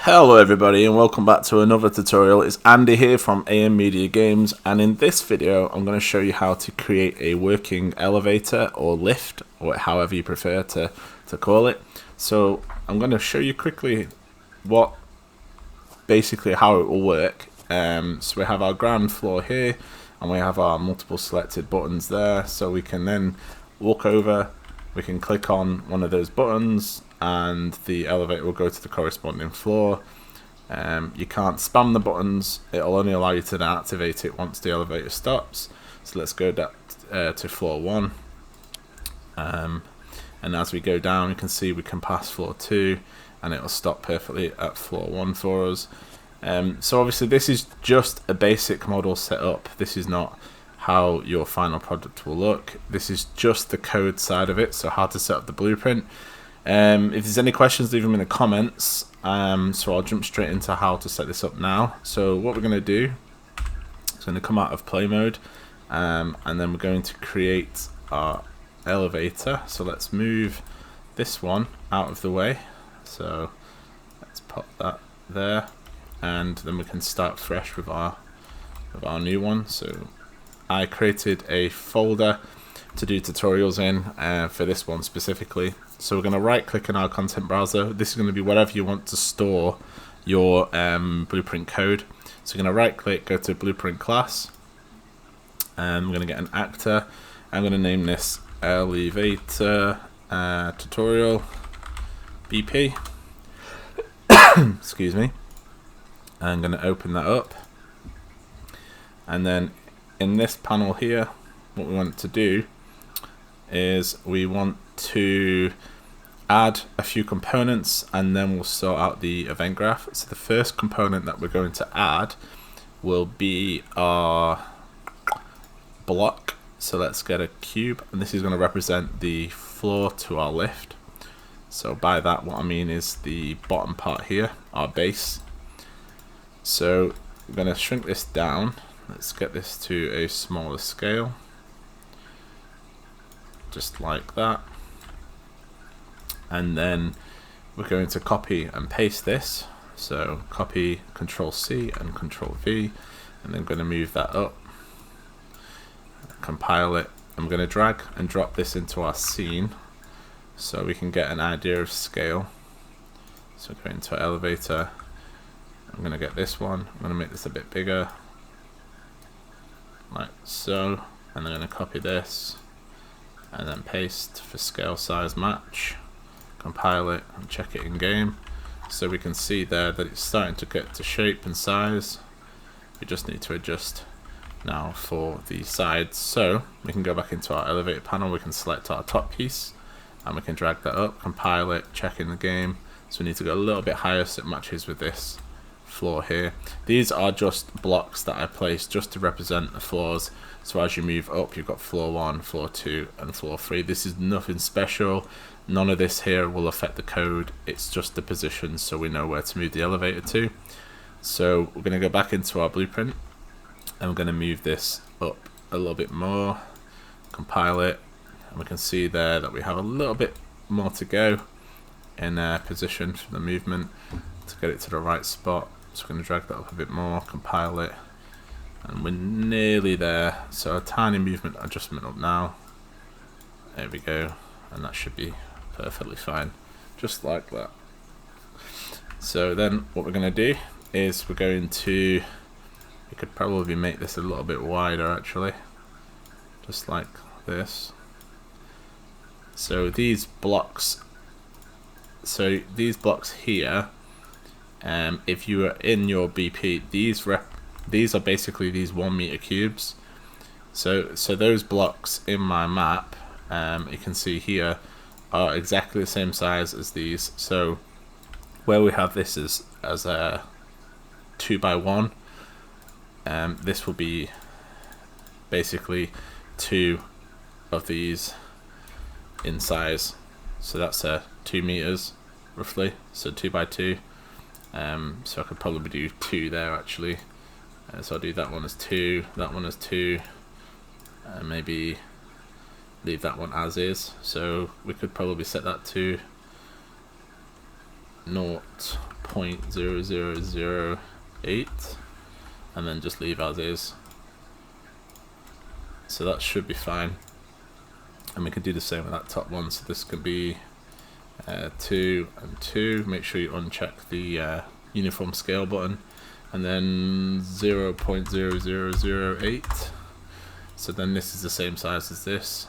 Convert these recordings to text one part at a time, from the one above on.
Hello everybody and welcome back to another tutorial. It's Andy here from AM Media Games, and in this video I'm going to show you how to create a working elevator or lift, or however you prefer to call it. So I'm going to show you quickly basically how it will work. So we have our ground floor here and we have our multiple selected buttons there, so we can then walk over, we can click on one of those buttons and the elevator will go to the corresponding floor. You can't spam the buttons, it'll only allow you to activate it once the elevator stops. So let's go to floor 1, and as we go down you can see we can pass floor 2 and it'll stop perfectly at floor 1 for us. So obviously this is just a basic model setup, this is not how your final product will look, this is just the code side of it, so how to set up the blueprint. If there's any questions, leave them in the comments. So I'll jump straight into how to set this up now. So what we're going to do is going to come out of play mode, and then we're going to create our elevator. So let's move this one out of the way. So let's pop that there, and then we can start fresh with our new one. So I created a folder to do tutorials in for this one specifically. So we're going to right click in our content browser. This is going to be wherever you want to store your blueprint code. So we're going to right click, go to blueprint class, and I'm going to get an actor. I'm going to name this elevator tutorial BP. Excuse me. I'm going to open that up, and then in this panel here what we want to do is we want to add a few components, and then we'll sort out the event graph. So the first component that we're going to add will be our block. So let's get a cube, and this is going to represent the floor to our lift. So by that what I mean is the bottom part here, our base. So we're going to shrink this down. Let's get this to a smaller scale, just like that, and then we're going to copy and paste this. So copy, Control C and Control V, and then going to move that up, compile it. I'm going to drag and drop this into our scene so we can get an idea of scale. So go into elevator, I'm going to get this one, I'm going to make this a bit bigger like so, and I'm going to copy this and then paste for scale size match, compile it and check it in game. So we can see there that it's starting to get to shape and size. We just need to adjust now for the sides. So we can go back into our elevator panel, we can select our top piece and we can drag that up, compile it, check in the game. So we need to go a little bit higher so it matches with this floor here. These are just blocks that I placed just to represent the floors. So as you move up, you've got floor 1, floor 2 and floor 3. This is nothing special, none of this here will affect the code, it's just the position so we know where to move the elevator to. So we're going to go back into our blueprint and we're going to move this up a little bit more, compile it, and we can see there that we have a little bit more to go in position for the movement to get it to the right spot. So we're going to drag that up a bit more, compile it, and we're nearly there. So a tiny movement adjustment up now. There we go, and that should be perfectly fine, just like that. So then what we're going to do is we're going to, we could probably make this a little bit wider actually, just like this. So these blocks here, if you are in your BP, these are basically these 1 meter cubes. So those blocks in my map, you can see here, are exactly the same size as these. So where we have this as a 2 by 1, this will be basically 2 of these in size. So that's 2 meters roughly, so 2 by 2. So I could probably do 2 there actually. So I'll do that one as 2, that one as 2, and maybe leave that one as is. So we could probably set that to 0.0008 and then just leave as is. So that should be fine. And we can do the same with that top one. So this could be 2 and 2. Make sure you uncheck the uniform scale button, and then 0.0008. So then this is the same size as this.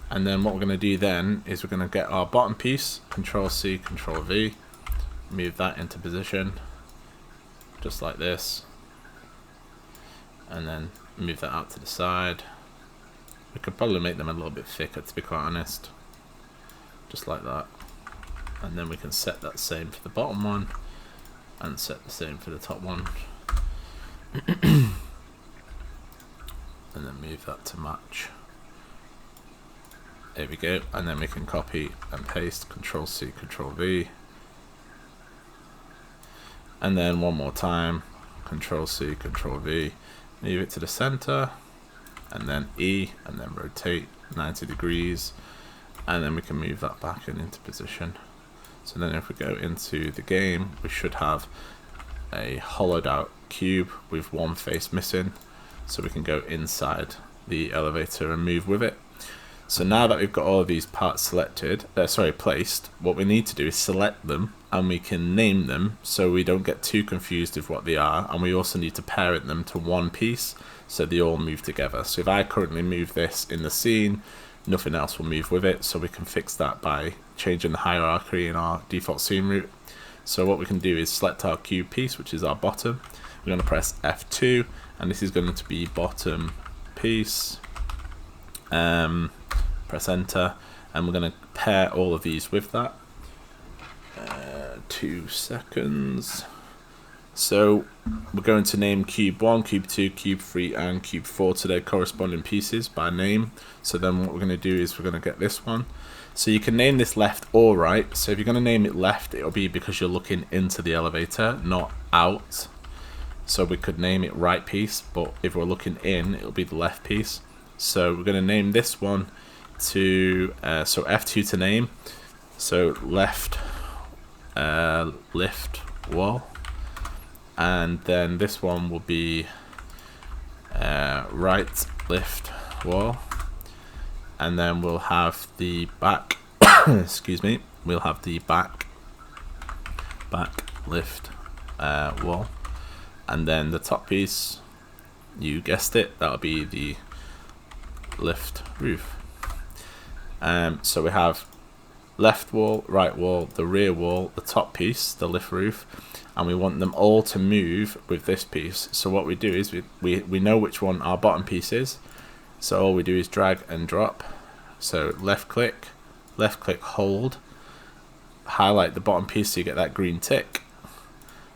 And then what we're going to do then is we're going to get our bottom piece, Control C, Control V, move that into position, just like this, and then move that out to the side. We could probably make them a little bit thicker, to be quite honest, just like that. And then we can set that same for the bottom one, and set the same for the top one. And then move that to match. There we go, and then we can copy and paste, Control C, Control V, and then one more time, Control C, Control V, move it to the center, and then E, and then rotate 90 degrees, and then we can move that back and into position. So then if we go into the game, we should have a hollowed out cube with one face missing, so we can go inside the elevator and move with it. So now that we've got all of these parts selected, placed, what we need to do is select them, and we can name them so we don't get too confused with what they are, and we also need to parent them to one piece so they all move together. So if I currently move this in the scene, nothing else will move with it, so we can fix that by changing the hierarchy in our default scene route. So what we can do is select our cube piece, which is our bottom. We're going to press F2, and this is going to be bottom piece. Press enter, and we're going to pair all of these with that. 2 seconds. So we're going to name cube 1, cube 2, cube 3, and cube 4 to their corresponding pieces by name. So then what we're going to do is we're going to get this one. So you can name this left or right. So if you're going to name it left, it'll be because you're looking into the elevator, not out. So we could name it right piece, but if we're looking in, it'll be the left piece. So we're going to name this one to so F2 to name, so left lift wall, and then this one will be right lift wall, and then we'll have the back excuse me, we'll have the back lift wall, and then the top piece, you guessed it, that'll be the lift roof. So we have left wall, right wall, the rear wall, the top piece, the lift roof, and we want them all to move with this piece. So what we do is we know which one our bottom piece is, so all we do is drag and drop. So left click, hold, highlight the bottom piece so you get that green tick,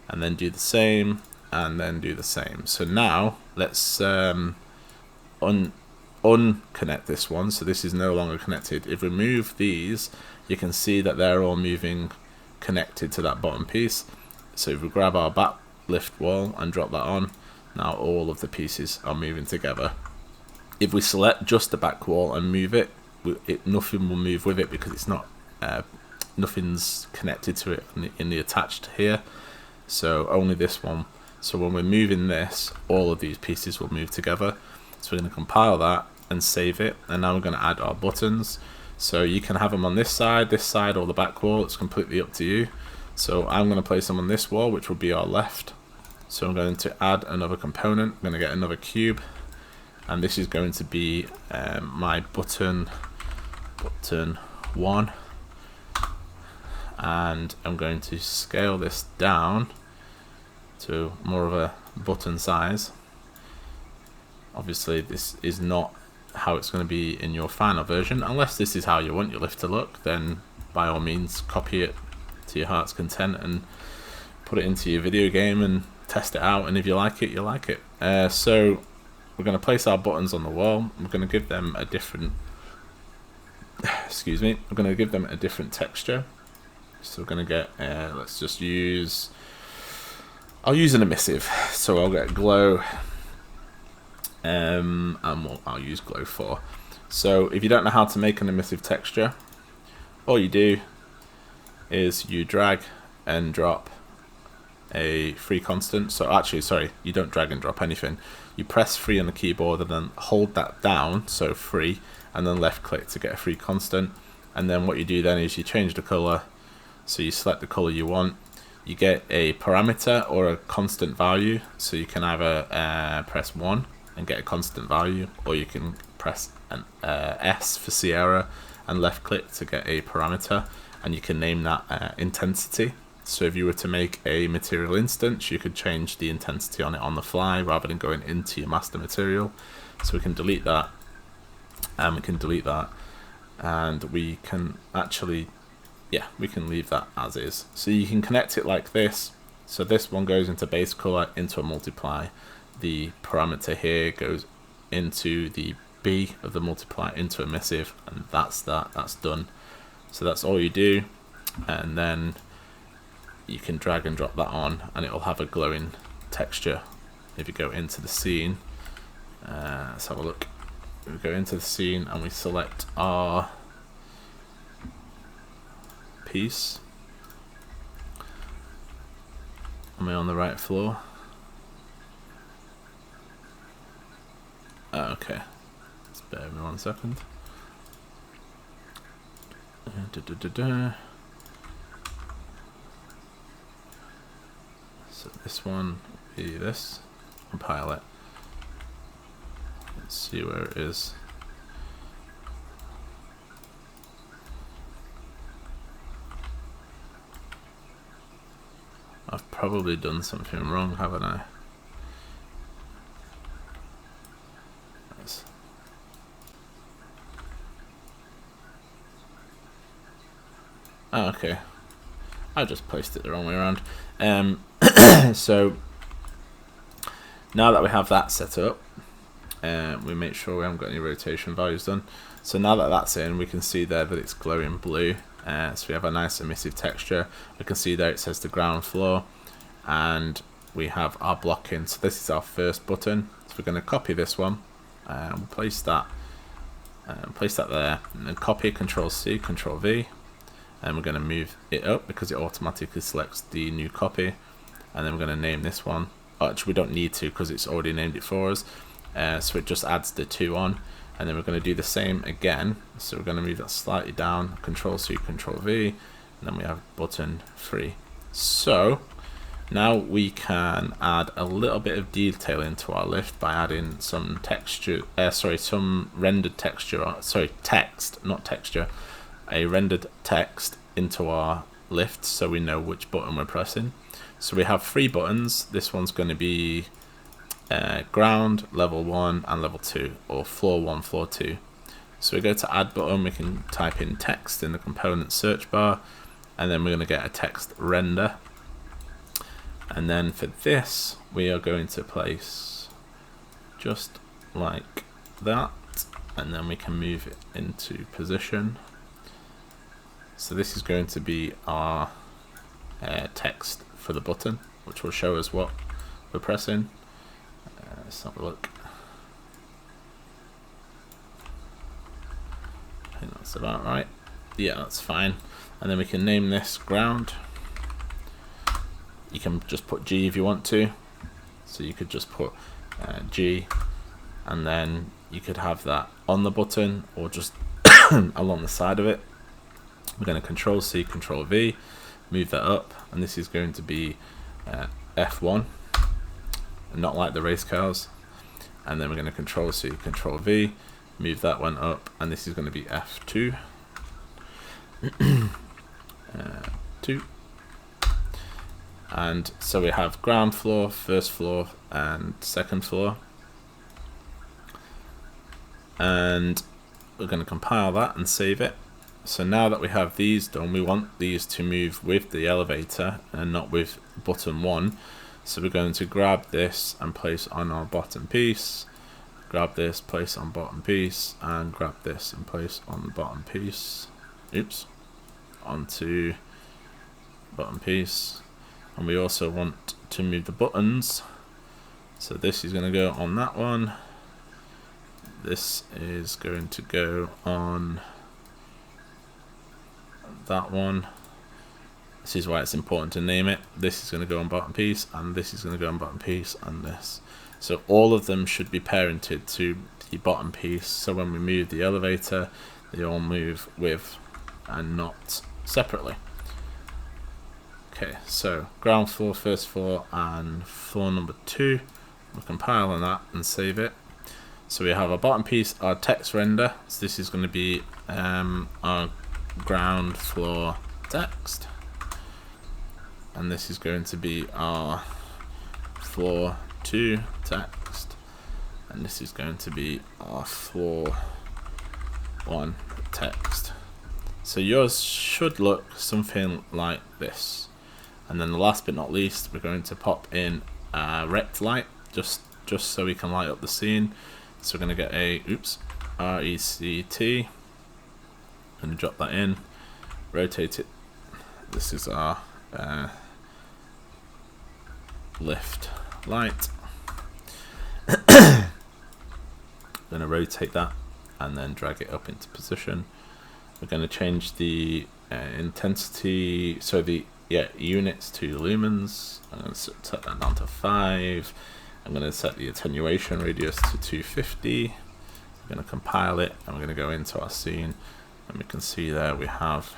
and then do the same, and then do the same. So now let's unconnect this one, so this is no longer connected. If we move these, you can see that they're all moving connected to that bottom piece. So if we grab our back lift wall and drop that on, now all of the pieces are moving together. If we select just the back wall and move it, nothing will move with it because it's not nothing's connected to it in the attached here, so only this one. So when we're moving this, all of these pieces will move together. So we're going to compile that and save it, and now we're going to add our buttons. So you can have them on this side, or the back wall. It's completely up to you. So I'm going to place them on this wall, which will be our left. So I'm going to add another component. I'm going to get another cube, and this is going to be my button 1, and I'm going to scale this down to more of a button size. Obviously this is not how it's going to be in your final version. Unless this is how you want your lift to look, then by all means copy it to your heart's content and put it into your video game and test it out, and if you like it, you like it. So we're going to place our buttons on the wall. We're going to give them a different excuse me, we're going to give them a different texture. So we're going to get let's just use, I'll use an emissive, so I'll get glow, and I'll use glow 4. So if you don't know how to make an emissive texture, all you do is you drag and drop a free constant. So actually, sorry, you don't drag and drop anything. You press free on the keyboard and then hold that down, so free, and then left click to get a free constant. And then what you do then is you change the color. So you select the color you want. You get a parameter or a constant value. So you can either press 1 and get a constant value, or you can press an S for Sierra and left click to get a parameter, and you can name that intensity. So if you were to make a material instance, you could change the intensity on it on the fly rather than going into your master material. So we can delete that, and we can delete that, and we can actually, yeah, we can leave that as is. So you can connect it like this. So this one goes into base color, into a multiply. The parameter here goes into the B of the multiply, into emissive, and that's done. So that's all you do, and then you can drag and drop that on and it will have a glowing texture. If you go into the scene, let's have a look. We go into the scene and we select our piece. Am I on the right floor? Okay, let's bear with me 1 second. So this one will be this, compile it. Let's see where it is. I've probably done something wrong, haven't I? Oh, okay. I just placed it the wrong way around. So now that we have that set up, we make sure we haven't got any rotation values done. So now that that's in, we can see there that it's glowing blue. So we have a nice emissive texture. We can see there it says the ground floor, and we have our block in. So this is our first button. So we're going to copy this one, and we'll place that there, and then copy, Control C, Control V. And we're going to move it up because it automatically selects the new copy, and then we're going to name this one. Actually, we don't need to because it's already named it for us, so it just adds the 2 on, and then we're going to do the same again. So we're going to move that slightly down, Control C, Control V, and then we have button 3. So now we can add a little bit of detail into our lift by adding some texture, some rendered texture, text, not texture, a rendered text into our lift so we know which button we're pressing. So we have 3 buttons. This one's going to be ground, level 1 and level 2, or floor 1, floor 2. So we go to add button, we can type in text in the component search bar, and then we're going to get a text render. And then for this we are going to place just like that, and then we can move it into position. So this is going to be our text for the button, which will show us what we're pressing. Let's have a look. I think that's about right. Yeah, that's fine. And then we can name this ground. You can just put G if you want to. So you could just put G, and then you could have that on the button or just along the side of it. We're going to Control C, Control V, move that up, and this is going to be F1, not like the race cars. And then we're going to Control C, Control V, move that one up, and this is going to be F2. 2. And so we have ground floor, first floor, and second floor. And we're going to compile that and save it. So now that we have these done, we want these to move with the elevator and not with button 1. So we're going to grab this and place on our bottom piece, grab this, place on bottom piece, and grab this and place on the bottom piece. Oops, onto bottom piece. And we also want to move the buttons. So this is going to go on that one. This is going to go on that one, This is why it's important to name it. This is going to go on bottom piece, and this is going to go on bottom piece, and this. So all of them should be parented to the bottom piece. So when we move the elevator, they all move with and not separately. Okay, so ground floor, first floor, and floor number 2. We'll compile on that and save it. So we have our bottom piece, our text render. So this is going to be our ground floor text. And this is going to be our floor 2 text. And this is going to be our floor 1 text. So yours should look something like this. And then the last but not least, we're going to pop in a rect light, just so we can light up the scene. So we're going to get a RECT. I'm going to drop that in, rotate it. This is our lift light. I'm going to rotate that and then drag it up into position. We're going to change the intensity, so the units to lumens. I'm going to set that down to 5. I'm going to set the attenuation radius to 250. I'm going to compile it, and we're going to go into our scene, and we can see there we have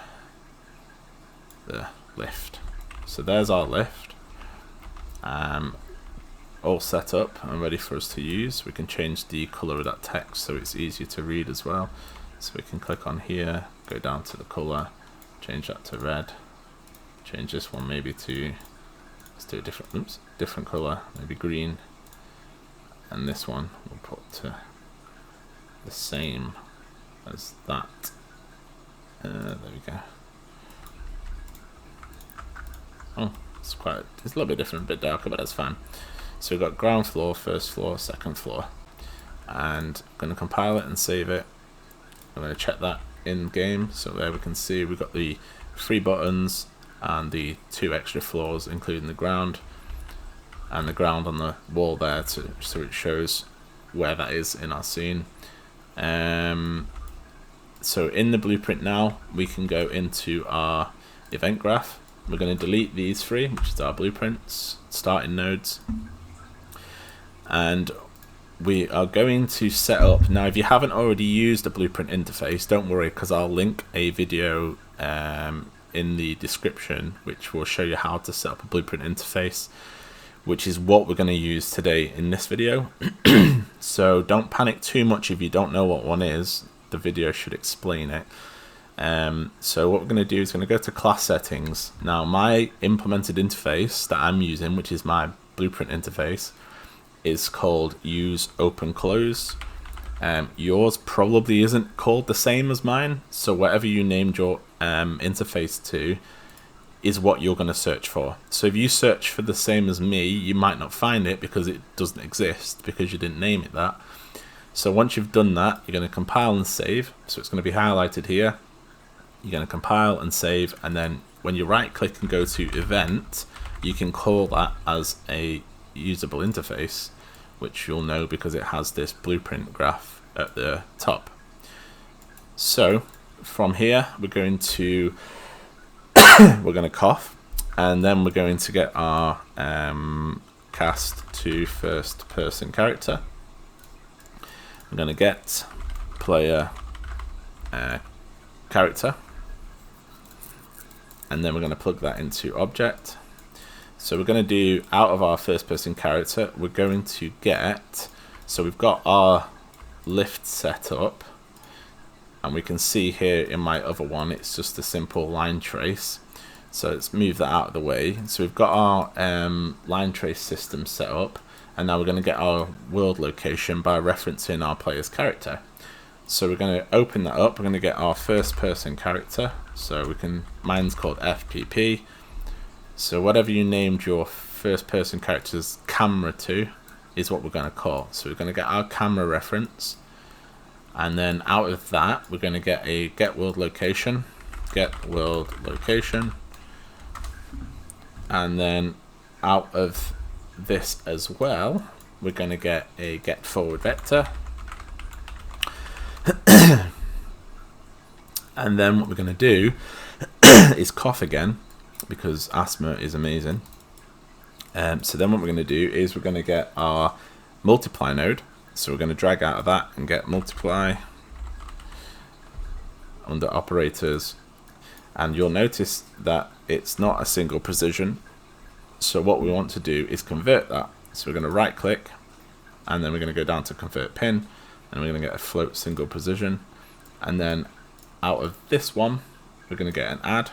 the lift. So there's our lift, all set up and ready for us to use. We can change the color of that text so it's easier to read as well. So we can click on here, go down to the color, change that to red, change this one maybe to, let's do a different color, maybe green, and this one we'll put to the same as that. There we go. Oh, it's a little bit different, a bit darker, but that's fine. So we've got ground floor, first floor, second floor, and I'm going to compile it and save it. I'm going to check that in game, so there we can see we've got the 3 buttons and the 2 extra floors, including the ground, and the ground on the wall there, so it shows where that is in our scene. So in the blueprint now, we can go into our event graph. We're going to delete these 3, which is our blueprints, starting nodes, and we are going to set up. Now, if you haven't already used a blueprint interface, don't worry, because I'll link a video in the description which will show you how to set up a blueprint interface, which is what we're going to use today in this video. So don't panic too much if you don't know what one is. The video should explain it. So what we're going to do is going to go to class settings. Now, my implemented interface that I'm using, which is my blueprint interface, is called use open close. Yours probably isn't called the same as mine, so whatever you named your interface to is what you're going to search for. So if you search for the same as me, you might not find it because it doesn't exist, because you didn't name it that. So once you've done that, you're going to compile and save. So it's going to be highlighted here. You're going to compile and save, and then when you right click and go to event, you can call that as a usable interface, which you'll know because it has this blueprint graph at the top. So from here, we're going to cough, and then we're going to get our cast to first person character. I'm going to get player character, and then we're going to plug that into object. So we're going to do, out of our first person character, we're going to get, so we've got our lift set up, and we can see here in my other one it's just a simple line trace. So let's move that out of the way. So we've got our line trace system set up, and now we're going to get our world location by referencing our player's character. So we're going to open that up. We're going to get our first person character. So we can, mine's called FPP. So whatever you named your first person character's camera to is what we're going to call. So we're going to get our camera reference, and then out of that we're going to get a get world location, and then out of this as well we're going to get a get forward vector. And then what we're going to do is cough again, because asthma is amazing. So then what we're going to do is we're going to get our multiply node. So we're going to drag out of that and get multiply under operators. And you'll notice that it's not a single precision. So what we want to do is convert that. So we're going to right click, and then we're going to go down to convert pin, and we're going to get a float single precision. And then out of this one, we're going to get an add.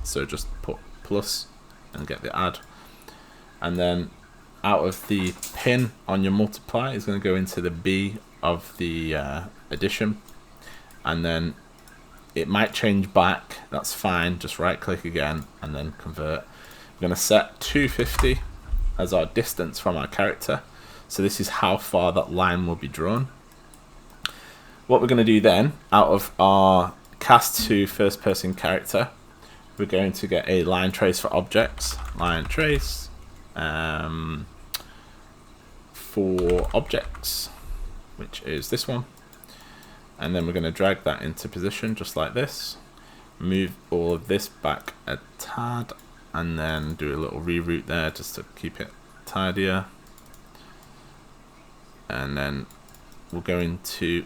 So just put plus and get the add. And then out of the pin on your multiply is going to go into the B of the addition. And then it might change back, that's fine, just right click again and then convert. We're going to set 250 as our distance from our character. So this is how far that line will be drawn. What we're going to do then, out of our cast to first person character, we're going to get a line trace for objects, line trace for objects, which is this one. And then we're going to drag that into position just like this, move all of this back a tad, and then do a little reroute there just to keep it tidier. And then we're going to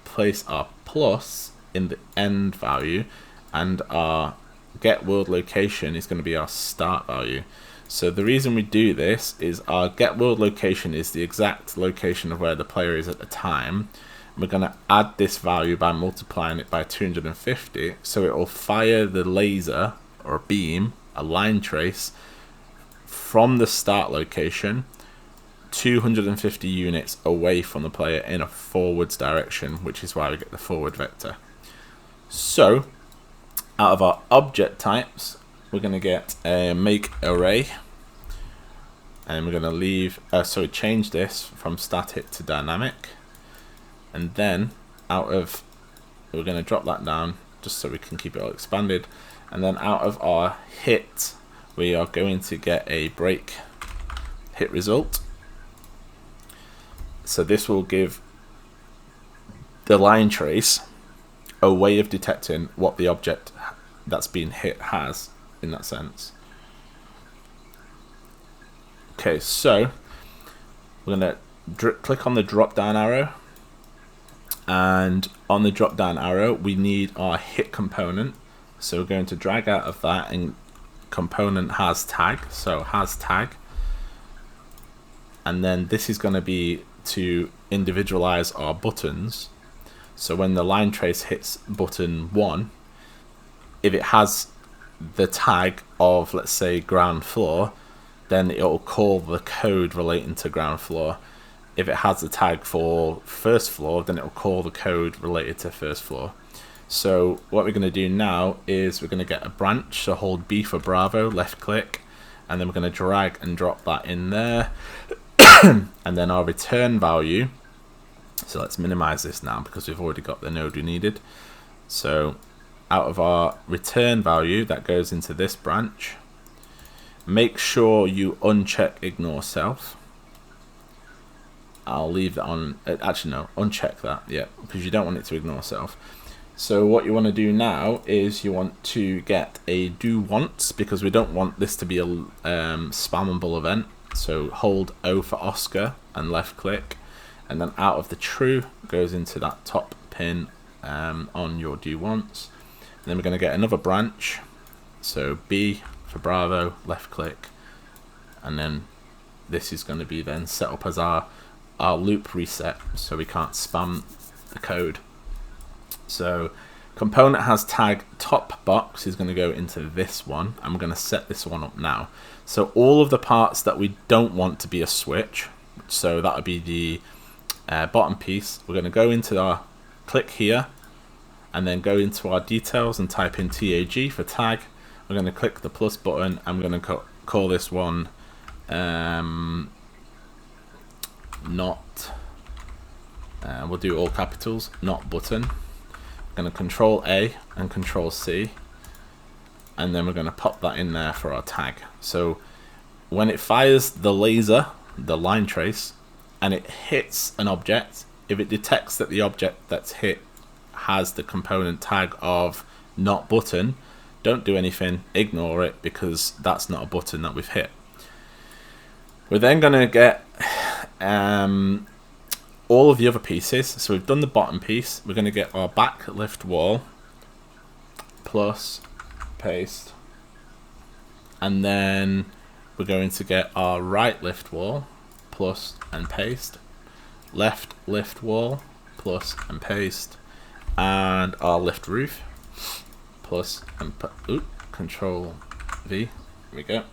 place our plus in the end value, and our get world location is going to be our start value. So the reason we do this is our get world location is the exact location of where the player is at the time. We're going to add this value by multiplying it by 250, so it will fire the laser or beam, a line trace, from the start location 250 units away from the player in a forwards direction, which is why we get the forward vector. So out of our object types, we're going to get a make array, and we're going to leave change this from static to dynamic. And then we're going to drop that down just so we can keep it all expanded. And then out of our hit, we are going to get a break hit result. So this will give the line trace a way of detecting what the object that's been hit has, in that sense. Okay, so we're going to click on the drop down arrow, and on the drop down arrow we need our hit component. So we're going to drag out of that, and component has tag, so has tag. And then this is going to be to individualize our buttons. So when the line trace hits button 1, if it has the tag of, let's say, ground floor, then it will call the code relating to ground floor. If it has the tag for first floor, then it will call the code related to first floor. So what we're going to do now is we're going to get a branch, so hold B for Bravo, left click, and then we're going to drag and drop that in there. And then our return value, so let's minimize this now because we've already got the node we needed. So out of our return value, that goes into this branch. Make sure you uncheck ignore self. I'll leave that on, actually no, uncheck that, yeah, because you don't want it to ignore self. So what you want to do now is you want to get a do once, because we don't want this to be a spammable event. So hold O for Oscar and left click, and then out of the true goes into that top pin on your do once. And then we're going to get another branch, so B for Bravo, left click, and then this is going to be then set up as our loop reset, so we can't spam the code. So component has tag top box is going to go into this one. I'm going to set this one up now. So all of the parts that we don't want to be a switch, so that would be the bottom piece, we're going to go into our click here and then go into our details and type in TAG for tag. We're going to click the plus button. I'm going to call this one not, we'll do all capitals, not button. I'm going to Control A and Control C, and then we're going to pop that in there for our tag. So when it fires the laser, the line trace, and it hits an object, if it detects that the object that's hit has the component tag of not button, don't do anything, ignore it, because that's not a button that we've hit. We're then going to get all of the other pieces. So we've done the bottom piece. We're going to get our back lift wall plus paste, and then we're going to get our right lift wall plus and paste, left lift wall plus and paste, and our lift roof plus and Control V. There we go.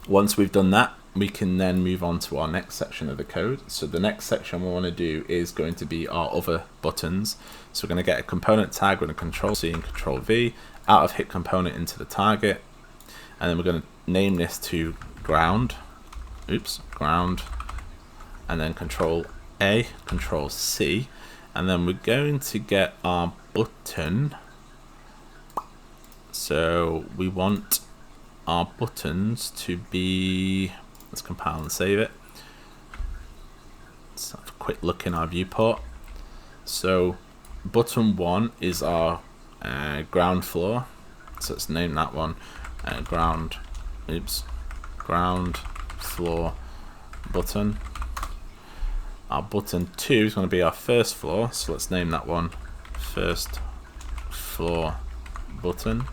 Once we've done that, we can then move on to our next section of the code. So the next section we want to do is going to be our other buttons. So we're going to get a component tag with a Control C and Control V, out of hit component into the target, and then we're going to name this to ground, ground, and then Control A, Control C, and then we're going to get our button. So we want our buttons to be, let's compile and save it. Let's have a quick look in our viewport. So button 1 is our ground floor, so let's name that one ground floor button. Our button 2 is going to be our first floor, so let's name that one first floor button.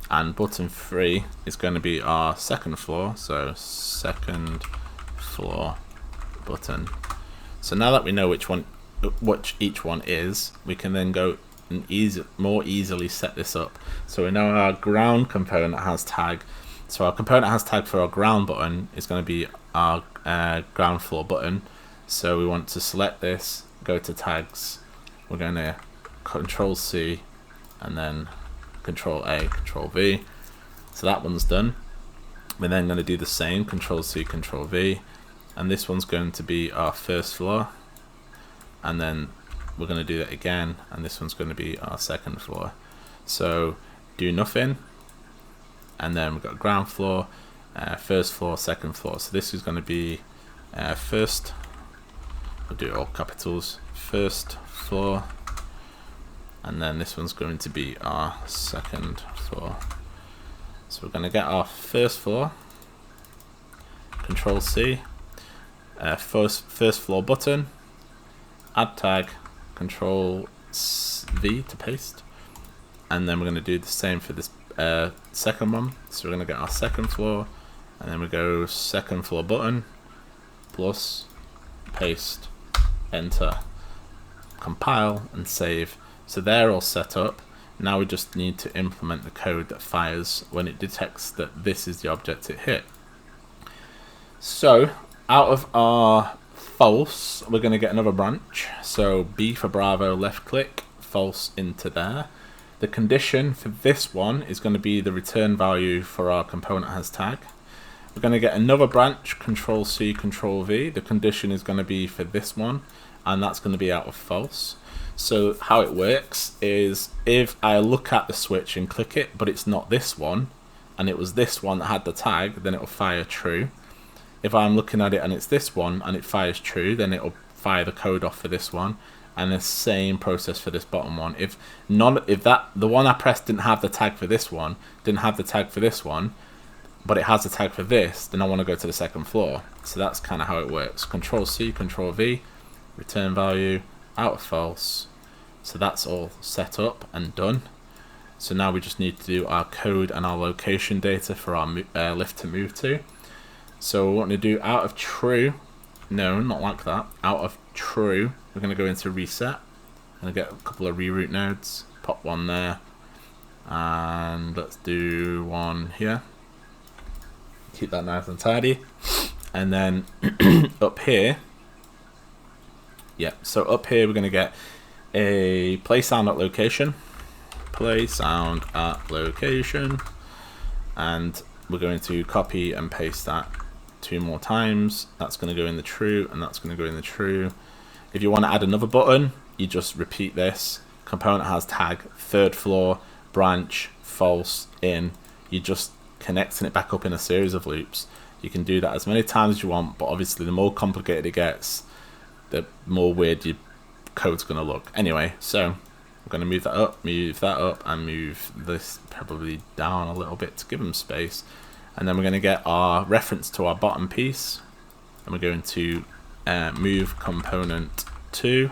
And button 3 is going to be our second floor, so second floor button. So now that we know which each one is, we can then go and more easily set this up. So we know our ground component has tag. So our component has tag for our ground button is going to be our ground floor button. So we want to select this, go to tags. We're going to Control C and then Control A, Control V. So that one's done. We're then going to do the same, Control C, Control V, and this one's going to be our first floor, and then we're going to do that again, and this one's going to be our second floor. So do nothing, and then we've got ground floor, first floor, second floor. So this is going to be first, we'll do it all capitals, first floor, and then this one's going to be our second floor. So we're going to get our first floor, Control C, first floor button, add tag, Control V to paste, and then we're going to do the same for this second one. So we're going to get our second floor, and then we go second floor button, plus, paste, enter, compile and save. So they're all set up. Now we just need to implement the code that fires when it detects that this is the object it hit. So out of our false, we're going to get another branch. So B for Bravo, left click, false into there. The condition for this one is going to be the return value for our component has tag. We're going to get another branch, Control C, Control V. The condition is going to be for this one, and that's going to be out of false. So how it works is if I look at the switch and click it, but it's not this one, and it was this one that had the tag, then it will fire true. If I'm looking at it and it's this one and it fires true, then it will fire the code off for this one, and the same process for this bottom one. If the one I pressed didn't have the tag for this one, didn't have the tag for this one, but it has the tag for this, then I want to go to the second floor. So that's kind of how it works. Control C, Control V, return value, out of false. So that's all set up and done. So now we just need to do our code and our location data for our lift to move to. So we want to do out of true. No, not like that. Out of true, we're going to go into reset. I'm going to get a couple of reroute nodes, pop one there, and let's do one here. Keep that nice and tidy. And then up here, so up here we're going to get a play sound at location, and we're going to copy and paste that 2 more times. That's going to go in the true, and that's going to go in the true. If you want to add another button, you just repeat this. Component has tag, third floor, branch, false, in. You just connecting it back up in a series of loops. You can do that as many times as you want, but obviously the more complicated it gets, the more weird your code's going to look. Anyway, so I'm going to move that up, and move this probably down a little bit to give them space. And then we're going to get our reference to our bottom piece, and we're going to move component 2,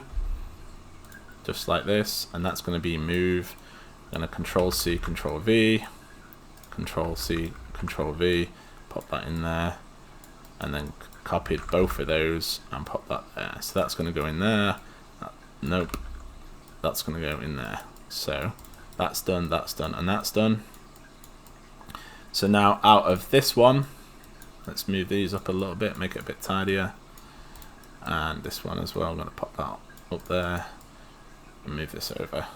just like this, and that's going to be move. I'm going to Control C, Control V, Control C, Control V, pop that in there, and then copied both of those and pop that there. So that's going to go in there. Nope, that's going to go in there. So that's done, and that's done. So now out of this one, let's move these up a little bit, make it a bit tidier. And this one as well, I'm going to pop that up there and move this over.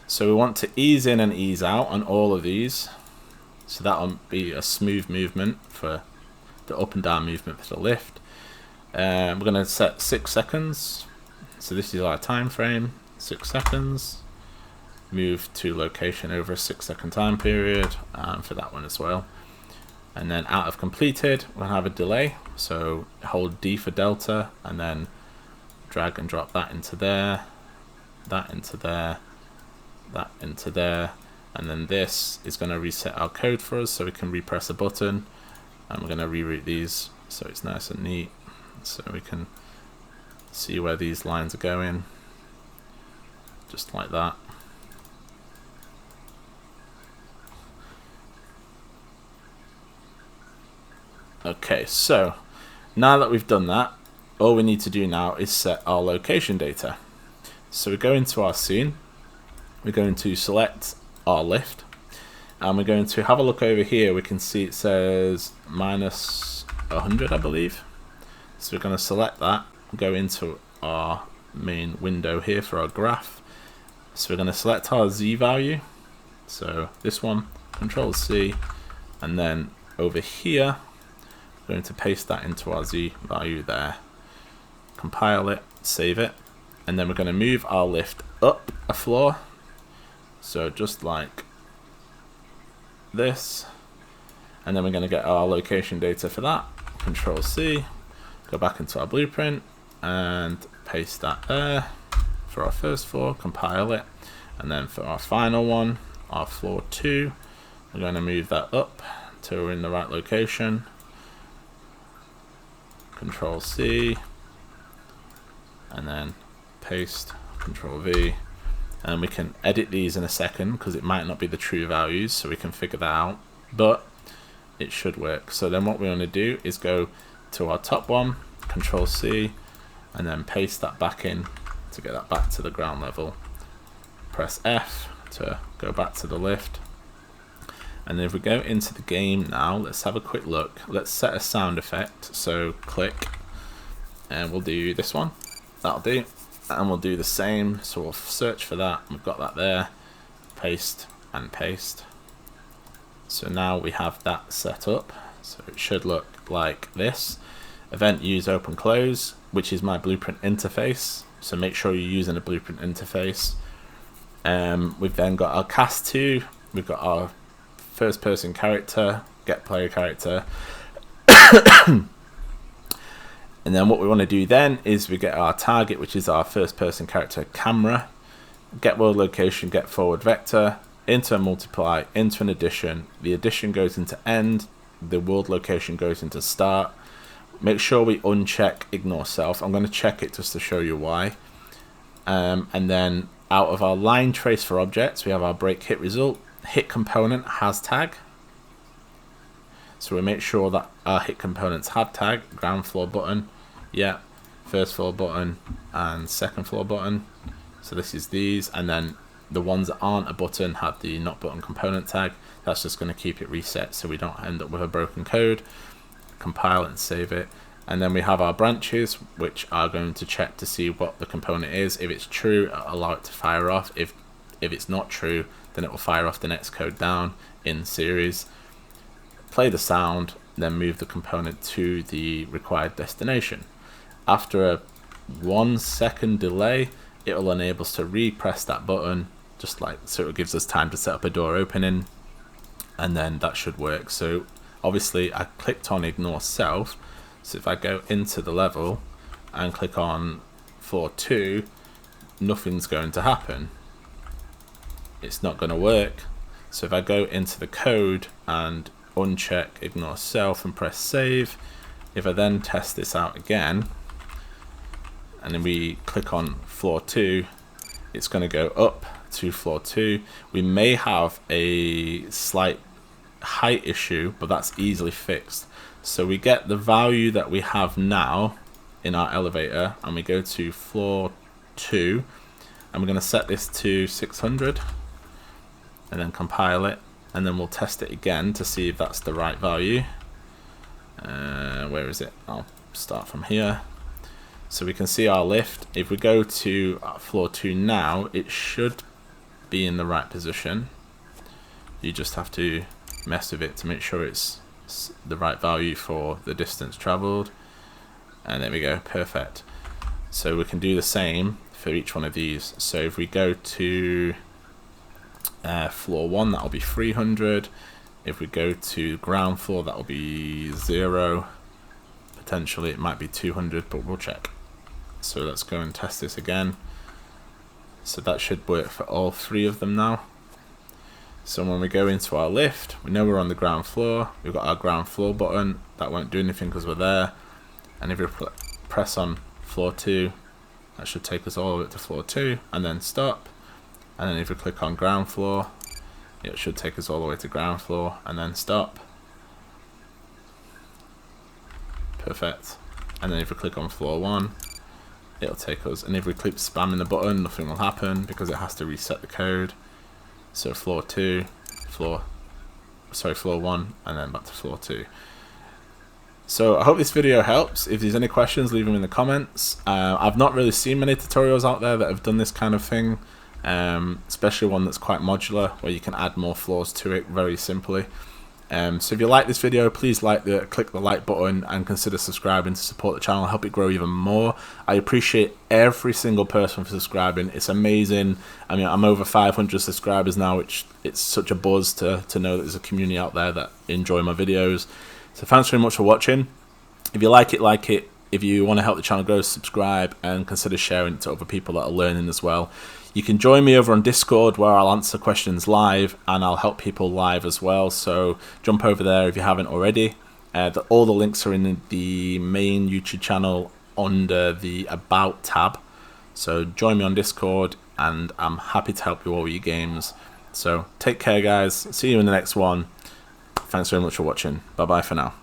So we want to ease in and ease out on all of these. So that'll be a smooth movement for the up and down movement for the lift. We're going to set 6 seconds. So this is our time frame, 6 seconds. Move to location over a 6-second time period for that one as well. And then out of completed, we're going to have a delay. So hold D for delta, and then drag and drop that into there, that into there, that into there. And then this is going to reset our code for us, so we can repress a button. And we're going to reroute these so it's nice and neat, so we can see where these lines are going, just like that. Okay, so now that we've done that, all we need to do now is set our location data. So we go into our scene, we're going to select our lift, and we're going to have a look over here. We can see it says -100, I believe. So we're going to select that, go into our main window here for our graph. So we're going to select our Z value, so this one, Control C, and then over here we're going to paste that into our Z value there, compile it, save it, and then we're going to move our lift up a floor, so just like this, and then we're going to get our location data for that. Control C, go back into our blueprint and paste that there for our first floor, compile it, and then for our final one, our floor 2, we're going to move that up till we're in the right location. Control C, and then paste, Control V, and we can edit these in a second because it might not be the true values, so we can figure that out, but it should work. So then what we want to do is go to our top one, Control C, and then paste that back in to get that back to the ground level. Press F to go back to the lift. And if we go into the game now, let's have a quick look. Let's set a sound effect. So click, and we'll do this one. That'll do. And we'll do the same. So we'll search for that. We've got that there. Paste and paste. So now we have that set up. So it should look like this. Event use open close, which is my blueprint interface. So make sure you're using a blueprint interface. We've then got our cast 2. We've got our first person character, get player character. And then what we want to do then is we get our target, which is our first person character camera, get world location, get forward vector, into a multiply, into an addition. The addition goes into end, the world location goes into start. Make sure we uncheck ignore self. I'm going to check it just to show you why. And then out of our line trace for objects, we have our break hit result. Hit component has tag, so we make sure that our hit components have tag. Ground floor button, yeah, first floor button and second floor button. So this is these, and then the ones that aren't a button have the not button component tag. That's just going to keep it reset so we don't end up with a broken code. Compile and save it, and then we have our branches, which are going to check to see what the component is. If it's true, allow it to fire off. If it's not true, then it will fire off the next code down in series. Play the sound, then move the component to the required destination. After a 1 second delay, it will enable us to repress that button, just like so. It gives us time to set up a door opening, and then that should work. So obviously I clicked on ignore self, so if I go into the level and click on floor 2, nothing's going to happen. It's not going to work. So if I go into the code and uncheck ignore self and press save, if I then test this out again, and then we click on floor 2, it's going to go up to floor 2. We may have a slight height issue, but that's easily fixed. So we get the value that we have now in our elevator, and we go to floor 2, and we're going to set this to 600 and then compile it, and then we'll test it again to see if that's the right value. Where is it? I'll start from here. So we can see our lift. If we go to floor 2 now, it should be in the right position. You just have to mess with it to make sure it's the right value for the distance traveled. And there we go, perfect. So we can do the same for each one of these. So if we go to floor 1, that'll be 300. If we go to ground floor, that'll be 0. Potentially it might be 200, but we'll check. So let's go and test this again. So that should work for all 3 of them now. So when we go into our lift, we know we're on the ground floor. We've got our ground floor button. That won't do anything because we're there. And if we press on floor 2, that should take us all the way to floor 2 and then stop. And then if we click on ground floor, it should take us all the way to ground floor and then stop. Perfect. And then if we click on floor 1, it'll take us, and if we keep spamming the button, nothing will happen because it has to reset the code. So floor 2, floor 1, and then back to floor 2. So I hope this video helps. If there's any questions, leave them in the comments. I've not really seen many tutorials out there that have done this kind of thing, especially one that's quite modular, where you can add more floors to it very simply. So if you like this video, please click the like button and consider subscribing to support the channel, help it grow even more. I appreciate every single person for subscribing. It's amazing. I mean, I'm over 500 subscribers now, which it's such a buzz to know that there's a community out there that enjoy my videos. So thanks very much for watching. If you like it, like it. If you want to help the channel grow, subscribe and consider sharing it to other people that are learning as well. You can join me over on Discord, where I'll answer questions live and I'll help people live as well. So jump over there if you haven't already. All the links are in the main YouTube channel under the About tab. So join me on Discord and I'm happy to help you all with your games. So take care, guys. See you in the next one. Thanks very much for watching. Bye bye for now.